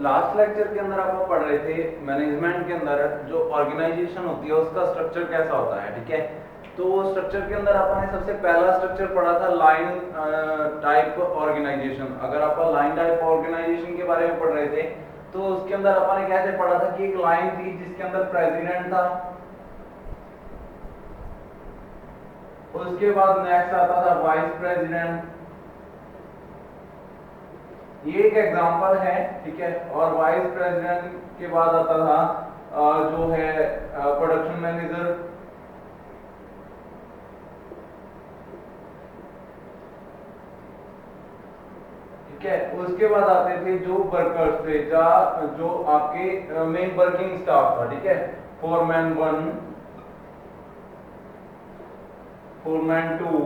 Last lecture के अंदर आप पढ़ रहे थे मैनेजमेंट के अंदर जो ऑर्गेनाइजेशन होती है उसका स्ट्रक्चर कैसा होता है, ठीक है। तो स्ट्रक्चर के अंदर आपने सबसे पहला स्ट्रक्चर पढ़ा था लाइन टाइप ऑर्गेनाइजेशन। अगर आप लाइन टाइप ऑर्गेनाइजेशन के बारे में पढ़ रहे थे तो उसके अंदर आपने कैसे पढ़ा था कि एक लाइन थी जिसके अंदर प्रेसिडेंट था, उसके बाद नेक्स्ट आता था वाइस प्रेसिडेंट, ये एक एग्जांपल है, ठीक है। और वाइस प्रेसिडेंट के बाद आता था जो है प्रोडक्शन मैनेजर, ठीक है। उसके बाद आते थे जो वर्कर्स थे, जो आपके मेन वर्किंग स्टाफ था, ठीक है। फोरमैन 1, फोरमैन 2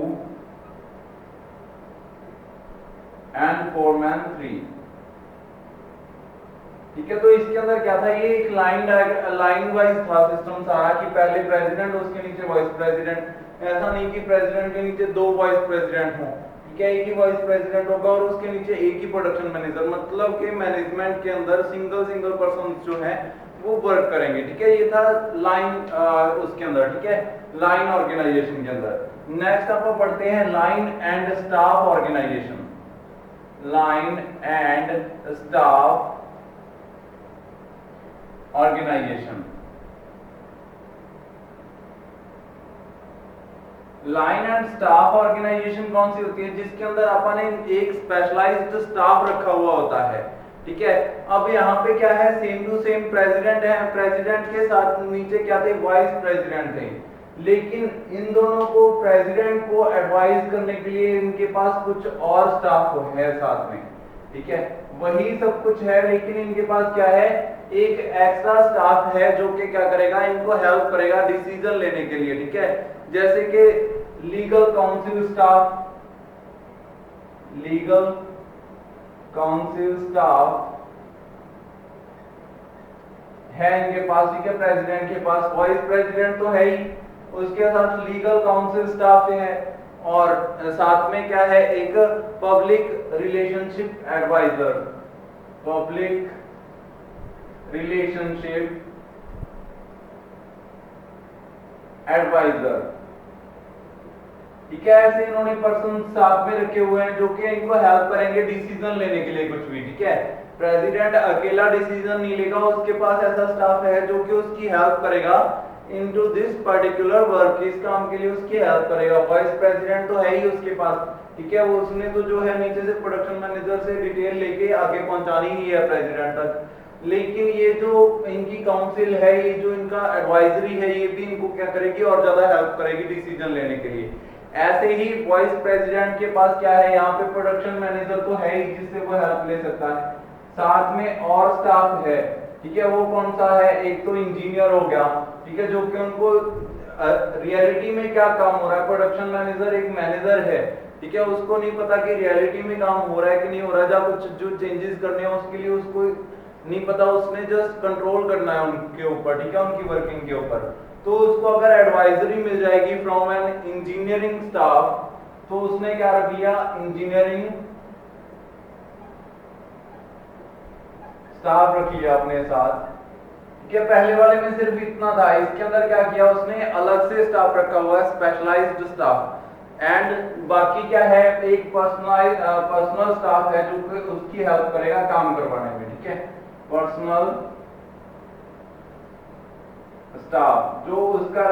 एंड फोरमैन 3, ठीक है। तो इसके अंदर क्या था, ये एक लाइन वाइज था सिस्टम सारा कि पहले प्रेसिडेंट उसके नीचे वाइस प्रेसिडेंट। ऐसा नहीं कि प्रेसिडेंट के नीचे दो वाइस प्रेसिडेंट हो, ठीक है। एक ही वाइस प्रेसिडेंट होगा और उसके नीचे एक ही प्रोडक्शन मैनेजर, मतलब कि मैनेजमेंट के अंदर सिंगल पर्सन जो है वो वर्क करेंगे, ठीक है। ये था लाइन उसके अंदर, ठीक है, लाइन ऑर्गेनाइजेशन के अंदर। नेक्स्ट आप पढ़ते हैं line and staff organisation, line and staff organisation. Line and staff organisation कौन सी होती है, जिसके अंदर अपन ने एक स्पेशलाइज्ड स्टाफ रखा हुआ होता है, ठीक है। अब यहाँ पे क्या है, सेम टू सेम प्रेसिडेंट है, प्रेसिडेंट के साथ नीचे क्या थे, वाइस प्रेसिडेंट थे, लेकिन इन दोनों को प्रेसिडेंट को एडवाइस करने के लिए इनके पास कुछ और स्टाफ है साथ में, ठीक है। वही सब कुछ है लेकिन इनके पास क्या है, एक एक्स्ट्रा स्टाफ है जो कि क्या करेगा, इनको हेल्प करेगा डिसीजन लेने के लिए, ठीक है। जैसे कि legal council staff, legal council staff है इनके पास, ठीक है, प्रेसिडेंट के पास। वाइस प्रेसिडेंट तो है ही, उसके साथ लीगल काउंसिल स्टाफ है और साथ में क्या है, एक public relationship adviser, public relationship adviser, ठीक है। ऐसे इन्होंने पर्सन साथ में रखे हुए हैं जो कि इनको हेल्प करेंगे डिसीजन लेने के लिए कुछ भी, ठीक है। प्रेसिडेंट अकेला डिसीजन नहीं लेगा, उसके पास ऐसा स्टाफ है जो कि उसकी हेल्प करेगा इनटू दिस पर्टिकुलर वर्क, इस काम के लिए उसकी हेल्प करेगा। वाइस प्रेसिडेंट तो है ही उसके पास, ठीक है, वो उसने तो जो है नीचे से प्रोडक्शन मैनेजर से डिटेल लेके आगे पहुंचानी ही है प्रेसिडेंट तक। लेकिन ये जो इनकी काउंसिल है, ये जो इनका एडवाइजरी है, ये भी इनको क्या करेगी और ज्यादा हेल्प करेगी डिसीजन लेने के लिए। ऐसे ही वाइस प्रेसिडेंट के पास क्या है, यहाँ पे प्रोडक्शन मैनेजर तो है ही जिससे वो हेल्प ले सकता है, साथ में और स्टाफ है, ठीक है। वो कौन सा है, एक तो इंजीनियर हो गया, ठीक है, जो कि उनको रियलिटी में क्या काम हो रहा है, प्रोडक्शन मैनेजर एक मैनेजर है, ठीक है, उसको नहीं पता कि रियलिटी में काम हो रहा है कि नहीं हो रहा है, जब कुछ जो चेंजेस करने हैं उसके लिए उसको नहीं पता, उसने जस्ट कंट्रोल करना है उनके ऊपर, ठीक है, उनकी वर्किंग के ऊपर। तो उसको अगर एडवाइजरी मिल जाएगी फ्रॉम एन इंजीनियरिंग स्टाफ, तो उसने क्या रख लिया, इंजीनियरिंग स्टाफ रख लिया अपने साथ, ठीक है। पहले वाले में सिर्फ इतना था, इसके अंदर क्या किया उसने, अलग से स्टाफ रखा हुआ है, स्पेशलाइज्ड स्टाफ। एंड बाकी क्या है, एक पर्सनल स्टाफ है जो कि उसकी हेल्प करेगा काम करवाने में, ठीक है, पर्सनल स्टाफ जो उसका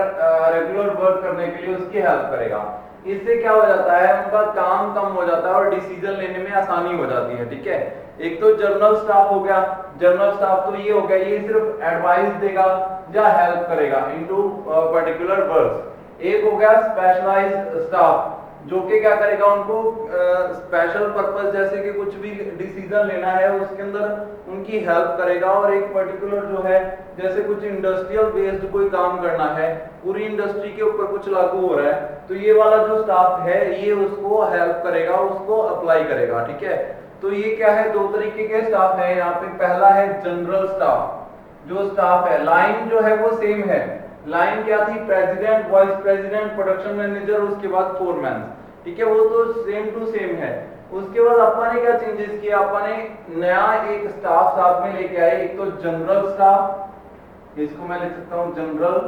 रेगुलर वर्क करने के लिए उसकी हेल्प करेगा। इससे क्या हो जाता है, उनका काम कम हो जाता है और डिसीजन लेने में आसानी हो जाती है, ठीक है। एक तो जनरल स्टाफ हो गया, जनरल स्टाफ तो ये हो गया, ये सिर्फ एडवाइस देगा या हेल्प करेगा इनटू पर्टिकुलर वर्क्स। एक हो गया स्पेशलाइज्ड स्टाफ जो कि क्या करेगा, उनको स्पेशल पर्पस जैसे कि कुछ भी डिसीजन लेना है उसके अंदर उनकी हेल्प करेगा। और एक पर्टिकुलर जो है, जैसे कुछ इंडस्ट्रियल बेस्ड कोई काम करना है, पूरी इंडस्ट्री के ऊपर कुछ लागू हो रहा है, तो ये वाला जो स्टाफ है ये उसको हेल्प करेगा, उसको अप्लाई करेगा, ठीक है। तो ये क्या है, दो तरीके के स्टाफ है यहाँ पे। पहला है जनरल स्टाफ, जो स्टाफ है, लाइन जो है वो सेम है, लाइन क्या थी, president, vice president, production manager, उसके बाद फोरमैन, ठीक है, वो तो सेम टू सेम है। उसके बाद अपन ने क्या चेंजेस किया, अपन ने नया एक स्टाफ साथ में लेके आए, एक तो जनरल स्टाफ, इसको मैं लिख सकता हूं जनरल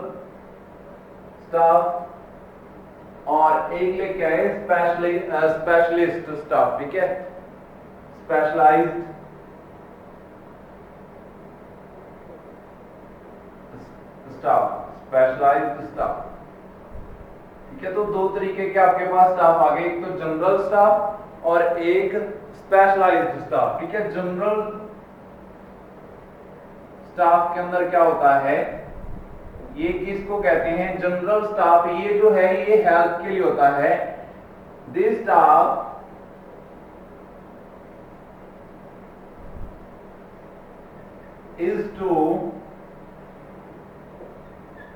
स्टाफ, और एक लेके आए स्पेशलिस्ट स्टाफ, ठीक है, स्पेशलाइज्ड स्टाफ, स्पेशलाइज्ड स्टाफ, ठीक है। तो दो तरीके के आपके पास स्टाफ आ गए, एक तो जनरल स्टाफ और एक स्पेशलाइज्ड स्टाफ, ठीक है। जनरल स्टाफ के अंदर क्या होता है, ये किसको कहते हैं, जनरल स्टाफ, ये जो है ये हेल्प के लिए होता है। This staff is to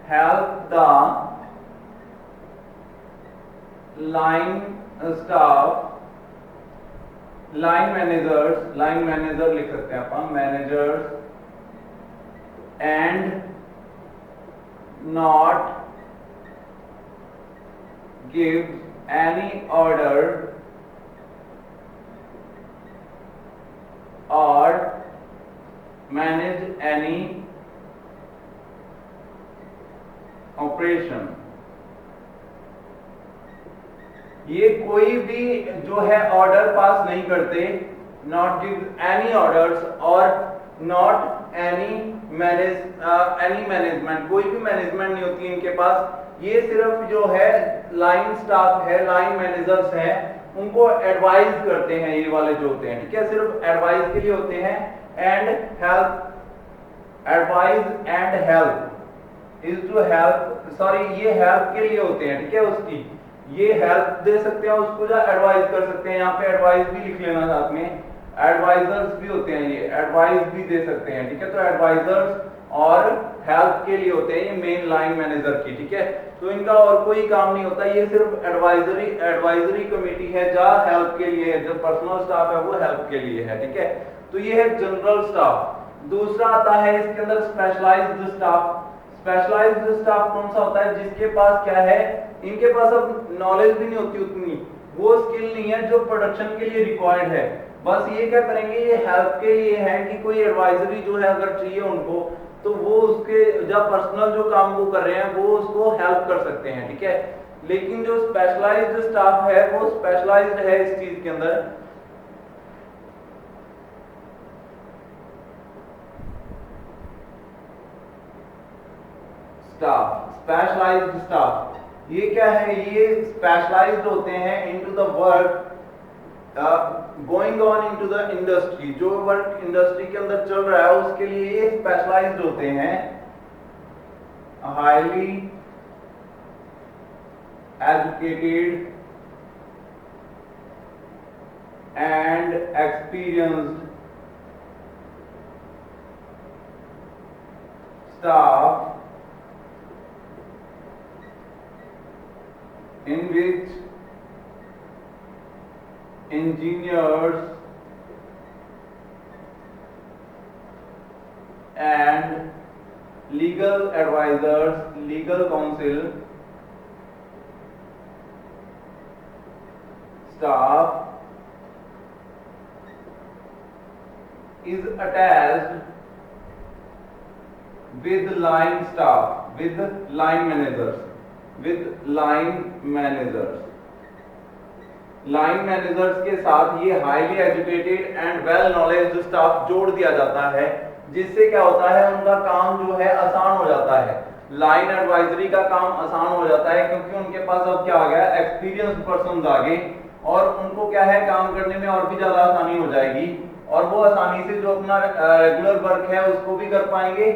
help the line staff, line manager लिख सकते हैं अपन, managers, and not give any order or manage any operation। ये कोई भी जो है ऑर्डर पास नहीं करते, नॉट गिव एनी ऑर्डर्स और नॉट एनी मैनेजमेंट, कोई भी मैनेजमेंट नहीं होती इनके पास। ये सिर्फ जो है लाइन स्टाफ है, लाइन मैनेजर्स हैं, उनको एडवाइज करते हैं, ये वाले जो होते हैं, ठीक है, सिर्फ एडवाइस के लिए होते हैं। And help, advise and help is to help, sorry ये हेल्प के लिए होते हैं, ठीक है, उसकी ये हेल्प दे सकते हैं उसको, या एडवाइज कर सकते हैं, यहाँ पे एडवाइस भी लिख लेना साथ में, एडवाइजर्स भी होते हैं, ये एडवाइस भी दे सकते हैं, ठीक है। तो एडवाइजर्स और हेल्प के लिए होते हैं ये मेन लाइन मैनेजर की, ठीक है। तो इनका और कोई काम नहीं होता, ये सिर्फ एडवाइजरी कमेटी है, जहाँ हेल्प के लिए है, जो पर्सनल स्टाफ है वो हेल्प के लिए है, ठीक है। तो ये है जनरल स्टाफ। दूसरा आता है इसके अंदर स्पेशलाइज्ड स्टाफ। स्पेशलाइज्ड स्टाफ कौन सा होता है, जिसके पास क्या है, इनके पास अब नॉलेज भी नहीं होती उतनी, वो स्किल नहीं है जो प्रोडक्शन के लिए रिक्वायर्ड है। बस ये क्या करेंगे, ये हेल्प के लिए है कि कोई एडवाइजरी जो है अगर चाहिए उनको, तो वो उसके जब पर्सनल जो काम वो कर रहे हैं वो उसको हेल्प कर सकते हैं, ठीक है। लेकिन जो स्पेशलाइज्ड स्टाफ है वो स्पेशलाइज्ड है इस चीज के अंदर। स्टाफ, स्पेशलाइज्ड स्टाफ, ये क्या है, ये स्पेशलाइज्ड होते हैं into the work going on into the industry, जो वर्क इंडस्ट्री के अंदर चल रहा है उसके लिए ये स्पेशलाइज्ड होते हैं। Highly educated and experienced staff in which engineers and legal advisors, legal counsel staff is attached with line staff, with line managers, with line managers के साथ ये highly educated and well knowledged staff जोड़ दिया जाता है, जिससे क्या होता है उनका काम जो है आसान हो जाता है। लाइन एडवाइजरी का काम आसान हो जाता है क्योंकि उनके पास अब क्या आ गया, एक्सपीरियंस पर्सन आ गए, और उनको क्या है काम करने में और भी ज्यादा आसानी हो जाएगी, और वो आसानी से जो अपना रेगुलर वर्क है उसको भी कर पाएंगे।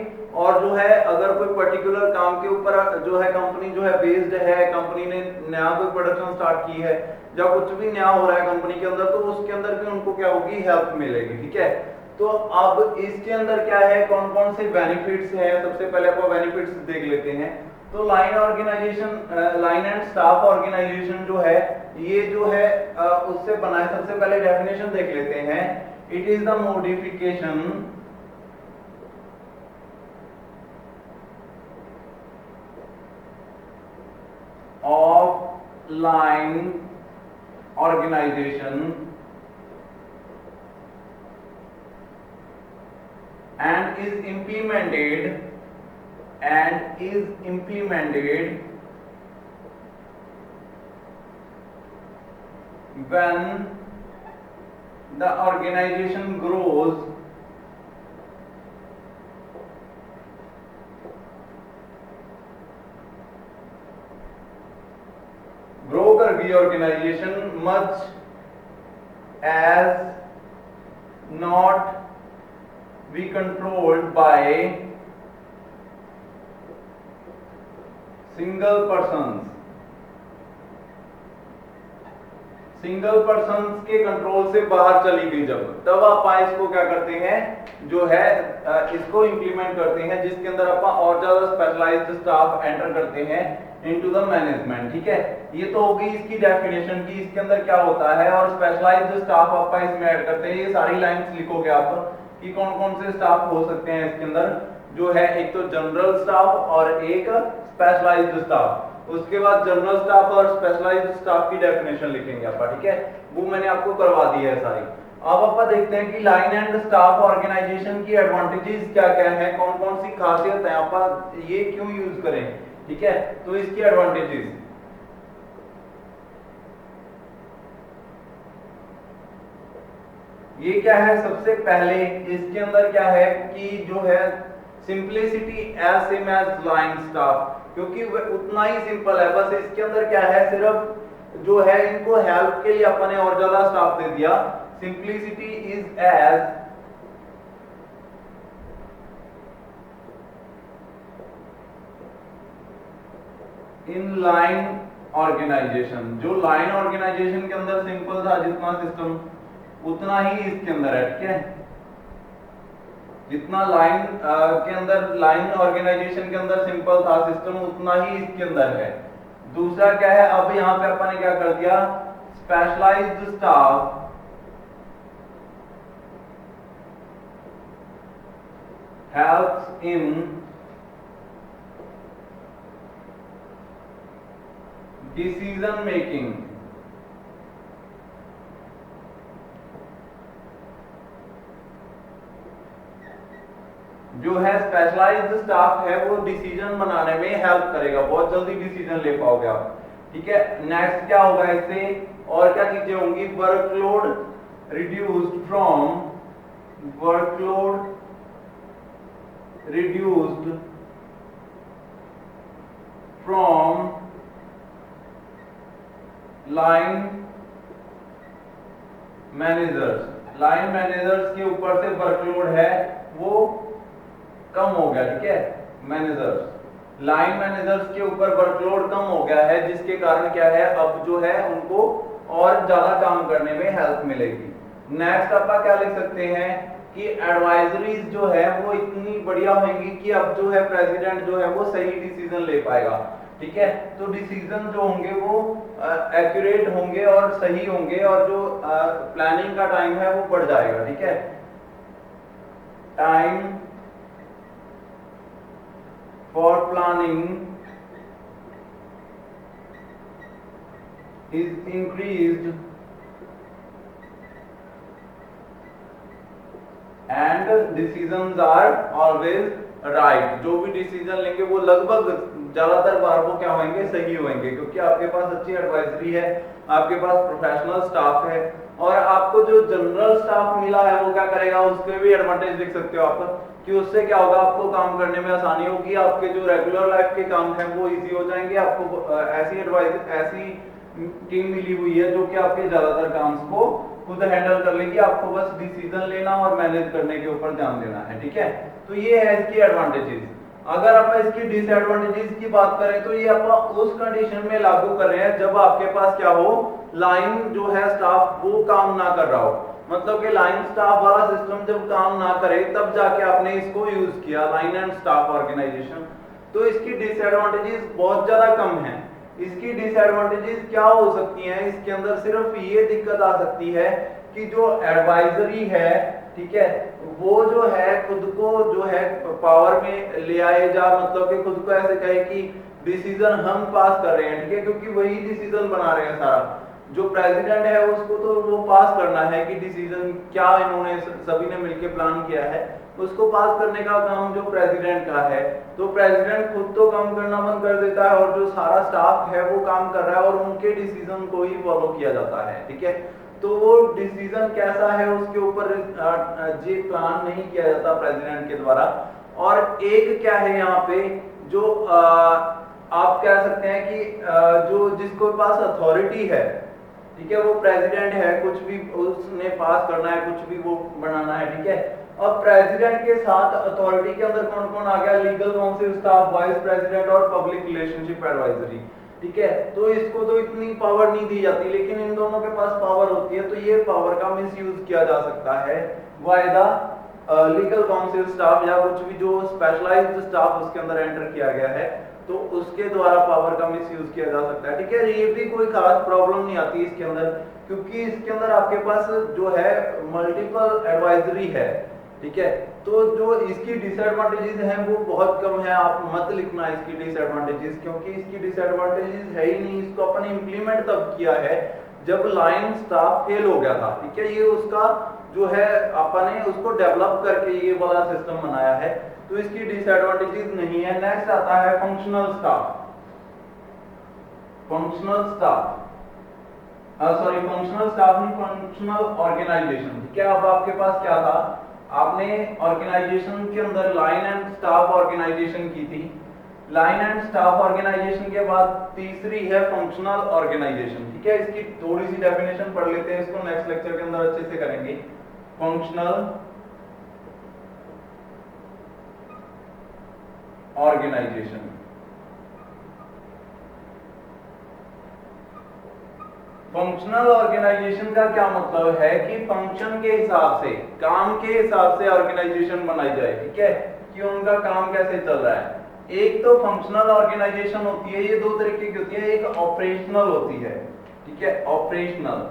और जो है अगर कोई पर्टिकुलर काम के ऊपर जो है कंपनी जो है बेस्ड है, कंपनी ने नया कोई प्रोडक्शन स्टार्ट की है, जब कुछ भी नया हो रहा है कंपनी के अंदर, तो उसके अंदर भी उनको क्या होगी, हेल्प मिलेगी, ठीक है। तो अब इसके अंदर क्या है, कौन कौन से बेनिफिट्स है, सबसे पहले आपको बेनिफिट्स देख लेते हैं। तो line organisation, line and staff organisation जो है ये जो है उससे बना है। सबसे पहले डेफिनेशन देख लेते हैं। It is the modification of line organization and is implemented when the organization grows grow कर गई organisation much as not be controlled by single persons के कंट्रोल से बाहर चली गई जब, तब आप इसको क्या करते हैं जो है इसको इंप्लीमेंट करते हैं, जिसके अंदर आप और ज्यादा स्पेशलाइज्ड स्टाफ एंटर करते हैं इनटू द मैनेजमेंट। ठीक है, ये तो होगी इसकी डेफिनेशन की इसके अंदर क्या होता है, और स्पेशलाइज्ड स्टाफ आप इसमें ऐड करते हैं। ये सारी लाइंस लिखोगे आप कि कौन कौन से स्टाफ हो सकते हैं इसके अंदर, जो है एक तो जनरल स्टाफ और एक स्पेशलाइज्ड स्टाफ। उसके बाद जनरल स्टाफ और स्पेशलाइज्ड स्टाफ की डेफिनेशन लिखेंगे आप। ठीक है, वो मैंने आपको करवा दी है सारी। अब आप देखते हैं कि लाइन एंड स्टाफ ऑर्गेनाइजेशन की एडवांटेजेस क्या क्या है, कौन कौन सी खासियत है, आप ये क्यों यूज करें। ठीक है, तो इसकी एडवांटेजेस ये क्या है, सबसे पहले इसके अंदर क्या है कि जो है simplicity as same as line staff, क्योंकि उतना ही सिंपल है। बस इसके अंदर क्या है, सिर्फ जो है इनको हेल्प के लिए अपने और ज्यादा स्टाफ दे दिया। Simplicity is as in line organization, जो लाइन ऑर्गेनाइजेशन के अंदर सिंपल था जितना सिस्टम, उतना ही इसके अंदर है। ठीक है, जितना लाइन के अंदर लाइन ऑर्गेनाइजेशन के अंदर सिंपल था सिस्टम, उतना ही इसके अंदर है। दूसरा क्या है, अब यहां पे अपन ने क्या कर दिया, specialized staff helps in decision making. जो है स्पेशलाइज्ड स्टाफ है वो डिसीजन बनाने में हेल्प करेगा, बहुत जल्दी डिसीजन ले पाओगे आप। ठीक है, नेक्स्ट क्या होगा इससे, और क्या चीजें होंगी, workload reduced from line managers. Line managers के ऊपर से वर्कलोड है वो कम हो गया। ठीक है, लाइन मैनेजर्स के ऊपर वर्कलोड कम हो गया है, जिसके कारण क्या है, अब जो है उनको और ज्यादा काम करने में हेल्प मिलेगी। नेक्स्ट आप क्या लिख सकते हैं कि एडवाइजरीज जो है वो इतनी बढ़िया होंगी कि अब जो है प्रेसिडेंट जो है वो सही डिसीजन ले पाएगा। ठीक है, तो डिसीजन जो होंगे वो एक्यूरेट होंगे और सही होंगे, और जो प्लानिंग का टाइम है वो बढ़ जाएगा। ठीक है, time for planning is increased and decisions are always right। जो भी डिसीजन लेंगे वो लगभग ज्यादातर बार वो क्या होंगे, सही होंगे, क्योंकि आपके पास अच्छी एडवाइजरी है, आपके पास प्रोफेशनल स्टाफ है, और आपको जो जनरल स्टाफ मिला है वो क्या करेगा, उसके भी एडवांटेज लिख सकते हो आप कि उससे क्या होगा, आपको काम करने में आसानी होगी, आपके जो रेगुलर लाइफ के काम हैं वो इजी हो जाएंगे। आपको ऐसी टीम मिली हुई है जो कि आपके ज्यादातर काम को खुद हैंडल कर लेगी, आपको बस डिसीजन लेना और मैनेज करने के ऊपर ध्यान देना है। ठीक है, तो ये है इसकी एडवांटेजेस। अगर आप इसकी डिसएडवांटेजेस की बात करें तो ये आप उस कंडीशन में लागू कर रहे हैं जब आपके पास क्या हो, लाइन जो है स्टाफ वो काम ना कर रहा हो, मतलब कि लाइन स्टाफ वाला सिस्टम जब काम ना करे तब जाके आपने इसको यूज किया, लाइन एंड स्टाफ ऑर्गेनाइजेशन। तो इसकी डिसएडवांटेजेस बहुत ज्यादा कम है। इसकी डिसएडवांटेजेस क्या हो सकती हैं, इसके अंदर सिर्फ ये दिक्कत आ सकती है कि जो एडवाइजरी है, ठीक है, वो जो है खुद को जो है पावर में ले आए, जा मतलब कि खुद को ऐसे कहे कि डिसीजन हम पास कर रहे हैं। ठीक है, क्योंकि वही डिसीजन बना रहे हैं सारा, जो प्रेसिडेंट है उसको तो वो पास करना है कि डिसीजन क्या इन्होंने सभी ने मिलकर प्लान किया है उसको पास करने का काम जो प्रेसिडेंट का है। तो प्रेसिडेंट खुद तो काम करना बंद कर देता है और जो सारा स्टाफ है वो काम कर रहा है और उनके डिसीजन को ही फॉलो किया जाता है, ठीक है। तो वो डिसीजन कैसा है उसके ऊपर जी प्लान नहीं किया जाता प्रेसिडेंट के द्वारा। और एक क्या है यहाँ पे जो आप कह सकते हैं कि जो जिसको पास अथॉरिटी है, ठीक है, वो प्रेसिडेंट है, कुछ भी उसने पास करना है, कुछ भी वो बनाना है, ठीक है। अब प्रेसिडेंट के साथ अथॉरिटी के अंदर कौन कौन आ गया, legal council staff, vice president और पब्लिक रिलेशनशिप एडवाइजरी, ठीक है। तो इसको तो इतनी पावर नहीं दी जाती, लेकिन इन दोनों के पास पावर होती है, तो ये पावर का मिसयूज किया जा सकता है by the legal council staff या कुछ भी जो स्पेशलाइज्ड स्टाफ उसके अंदर एंटर किया गया है, तो उसके द्वारा पावर का मिसयूज किया जा सकता है, ठीक है। ये भी कोई खास प्रॉब्लम नहीं आती इसके अंदर, क्योंकि इसके अंदर आपके पास जो है मल्टीपल एडवाइजरी है, ठीक है। तो जो इसकी डिसएडवांटेजेस हैं वो बहुत कम है, आप मत लिखना इसकी डिसएडवांटेजेस, क्योंकि इसकी डिसएडवांटेजेस है ही नहीं। इसको अपन इंप्लीमेंट तब किया है जब लाइन स्टाफ फेल हो गया था, ठीक है। ये उसका जो है अपन ने उसको डेवलप करके ये वाला सिस्टम बनाया है, तो इसकी डिसएडवांटेजेस नहीं है। नेक्स्ट आता है functional staff. Functional staff sorry functional staff नहीं, फंक्शनल ऑर्गेनाइजेशन, ठीक है। अब आपके पास क्या था, आपने ऑर्गेनाइजेशन के अंदर लाइन एंड स्टाफ ऑर्गेनाइजेशन की थी। लाइन एंड स्टाफ ऑर्गेनाइजेशन के बाद तीसरी है फंक्शनल ऑर्गेनाइजेशन, ठीक है। इसकी थोड़ी सी डेफिनेशन पढ़ लेते हैं, इसको नेक्स्ट लेक्चर के अंदर अच्छे से करेंगे। फंक्शनल ऑर्गेनाइजेशन, फंक्शनल ऑर्गेनाइजेशन का क्या मतलब है कि फंक्शन के हिसाब से, काम के हिसाब से ऑर्गेनाइजेशन बनाई जाए, ठीक है, कि उनका काम कैसे चल रहा है। एक तो फंक्शनल ऑर्गेनाइजेशन होती है, ये दो तरीके की होती है, एक ऑपरेशनल होती है, ठीक है, ऑपरेशनल।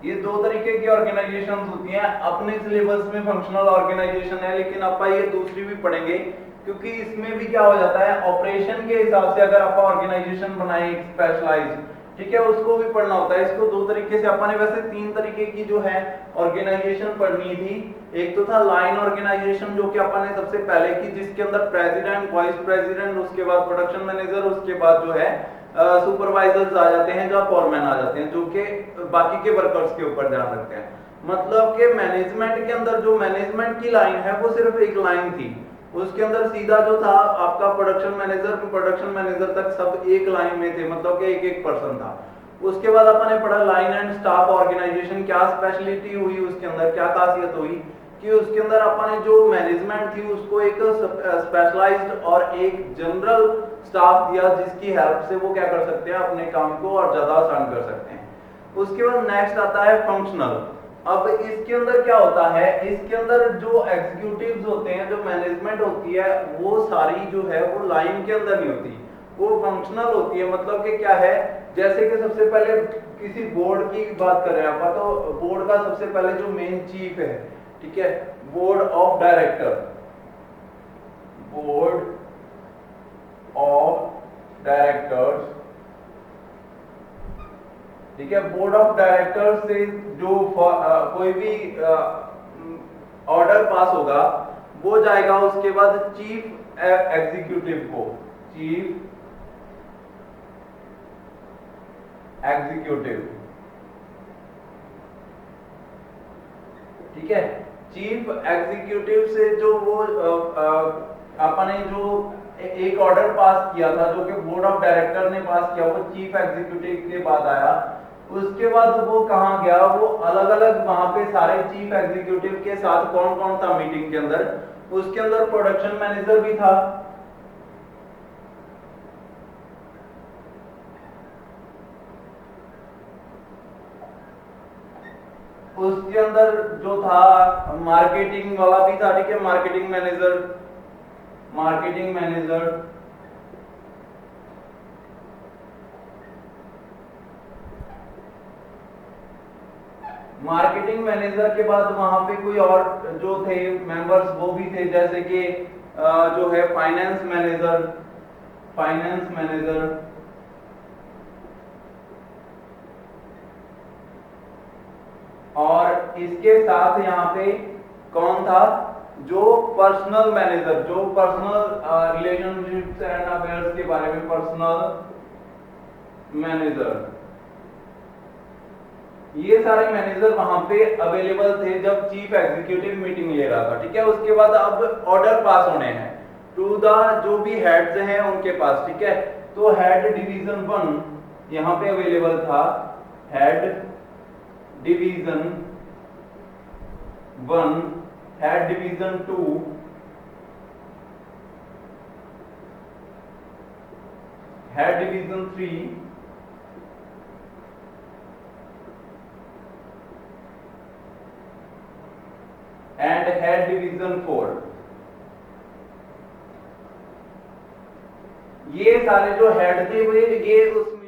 ये दो तरीके की ऑर्गेनाइजेशन होती हैं। अपने सिलेबस में फंक्शनल ऑर्गेनाइजेशन है, लेकिन आप ये दूसरी भी पढ़ेंगे, क्योंकि इसमें भी क्या हो जाता है, ऑपरेशन के हिसाब से अगर आप ऑर्गेनाइजेशन बनाए स्पेशलाइज्ड, ठीक है, उसको भी पढ़ना होता है। इसको दो तरीके से अपन ने वैसे तीन तरीके की जो है ऑर्गेनाइजेशन पढ़नी थी। एक तो था लाइन ऑर्गेनाइजेशन, जो कि अपन ने सबसे पहले की, जिसके अंदर प्रेसिडेंट, वाइस प्रेसिडेंट, उसके बाद प्रोडक्शन मैनेजर, उसके बाद जो है सुपरवाइजर्स आ जाते हैं, जो फॉरमैन आ जाते हैं, जो कि बाकी के वर्कर्स के ऊपर ध्यान रखते हैं। मतलब कि मैनेजमेंट के अंदर जो मैनेजमेंट की लाइन है वो सिर्फ एक लाइन थी, उसके अंदर सीधा जो था आपका प्रोडक्शन मैनेजर तक सब एक लाइन में थे, मतलब कि एक एक पर्सन था। उसके बाद अपन ने पढ़ा लाइन एंड स्टाफ ऑर्गेनाइजेशन, क्या स्पेशलिटी हुई उसके अंदर, क्या खासियत हुई कि उसके अंदर अपन ने जो मैनेजमेंट थी उसको एक स्पेशलाइज्ड और एक जनरल स्टाफ दिया, जिसकी हेल्प से वो क्या कर सकते हैं, अपने काम को और ज्यादा आसान कर सकते हैं। उसके बाद नेक्स्ट आता है फंक्शनल। अब इसके अंदर क्या होता है, इसके अंदर जो एग्जीक्यूटिव्स होते हैं, जो मैनेजमेंट होती है, वो सारी जो है वो लाइन के अंदर नहीं होती, वो फंक्शनल होती है। मतलब कि क्या है, जैसे कि सबसे पहले किसी बोर्ड की बात कर रहे हैं आप, तो बोर्ड का सबसे पहले जो मेन चीफ है, ठीक है, board of director, board of directors, ठीक है। बोर्ड ऑफ डायरेक्टर्स से जो कोई भी ऑर्डर पास होगा वो जाएगा उसके बाद चीफ एग्जीक्यूटिव को, चीफ एग्जीक्यूटिव, ठीक है। चीफ एग्जीक्यूटिव से जो वो अपने जो एक ऑर्डर पास किया था, जो कि बोर्ड ऑफ डायरेक्टर ने पास किया, वो चीफ एग्जीक्यूटिव के बाद आया। उसके बाद वो कहां गया, वो अलग अलग वहां पे सारे चीफ एग्जीक्यूटिव के साथ कौन कौन था मीटिंग के अंदर, उसके अंदर प्रोडक्शन मैनेजर भी था, उसके अंदर जो था मार्केटिंग वाला भी था, ठीक है, marketing manager, marketing manager, marketing manager के बाद वहां पे कोई और जो थे मेंबर्स वो भी थे, जैसे कि जो है फाइनेंस मैनेजर, फाइनेंस मैनेजर, और इसके साथ यहाँ पे कौन था, जो पर्सनल मैनेजर, जो पर्सनल रिलेशनशिप्स एंड अफेयर्स के बारे में, पर्सनल मैनेजर, ये सारे मैनेजर वहां पे अवेलेबल थे जब चीफ एग्जीक्यूटिव मीटिंग ले रहा था, ठीक है। उसके बाद अब ऑर्डर पास होने हैं टू द जो भी हेड्स हैं उनके पास, ठीक है। तो हेड डिवीजन 1 यहां पे अवेलेबल था, head division 1, head division 2, head division 3, and head division 4। ये सारे जो हेड थे वो ये उस